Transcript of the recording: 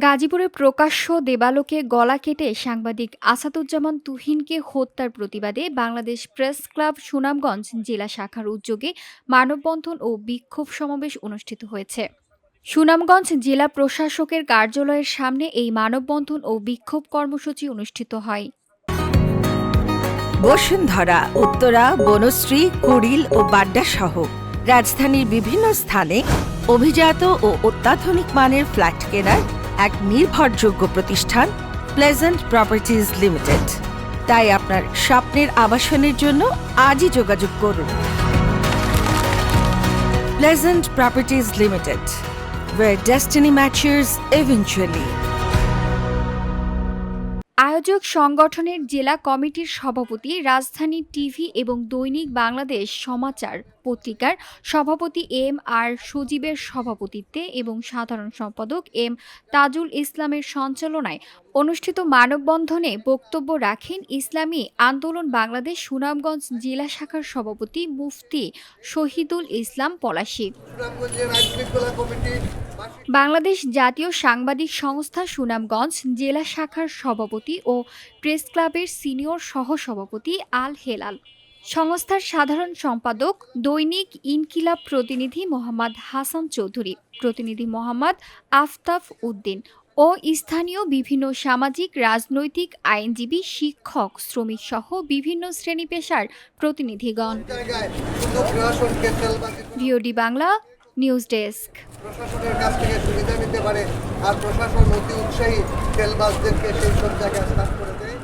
গাজীপুরে প্রকাশ্য দেবালোকে গলা কেটে সাংবাদিক আসাদুজ্জামান তুহিনকে হত্যার প্রতিবাদে বাংলাদেশ প্রেস ক্লাব সুনামগঞ্জ জেলা শাখার উদ্যোগে মানববন্ধন ও বিক্ষোভ সমাবেশ অনুষ্ঠিত হয়েছে। সুনামগঞ্জ জেলা প্রশাসকের কার্যালয়ের সামনে এই মানববন্ধন ও বিক্ষোভ কর্মসূচি অনুষ্ঠিত হয়। বসুন্ধরা, উত্তরা, বনশ্রী, কুড়িল ও বাড্ডা সহ রাজধানীর বিভিন্ন স্থানে অভিজাত ও অত্যাধুনিক মানের ফ্ল্যাট কেনার এক নির্ভরযোগ্য প্রতিষ্ঠান প্লেজেন্ট প্রপার্টিজ লিমিটেড। তাই আপনার স্বপ্নের আবাসনের জন্য আজই যোগাযোগ করুন। Pleasant properties limited, where destiny matches eventually. আয়োজক সংগঠনের জেলা কমিটির সভাপতি, রাজধানী টিভি এবং দৈনিক বাংলাদেশ সমাচার পত্রিকার সভাপতি এম আর সজীবের সভাপতিত্বে এবং সাধারণ সম্পাদক এম তাজুল ইসলামের সঞ্চালনায় অনুষ্ঠিত মানববন্ধনে বক্তব্য রাখেন ইসলামী আন্দোলন বাংলাদেশ সুনামগঞ্জ জেলা শাখার সভাপতি মুফতি শহীদুল ইসলাম পলাশী, বাংলাদেশ জাতীয় সাংবাদিক সংস্থা সুনামগঞ্জ জেলা শাখার সভাপতি ও প্রেস ক্লাবের সিনিয়র সহসভাপতি আল হেলাল, সংস্থার সাধারণ সম্পাদক, দৈনিক ইনকিলাব প্রতিনিধি মোহাম্মদ হাসান চৌধুরী, প্রতিনিধি মোহাম্মদ আফতাব উদ্দিন ও স্থানীয় বিভিন্ন সামাজিক, রাজনৈতিক, আইনজীবী, শিক্ষক, শ্রমিক সহ বিভিন্ন শ্রেণী পেশার প্রতিনিধিগণ। VOD Bangla news desk. প্রশাসনের কাছ থেকে সুবিধা নিতে পারে আর প্রশাসন অতি উৎসাহী তেলবাজদেরকে সেই সব জায়গায় স্থান করে দেয়।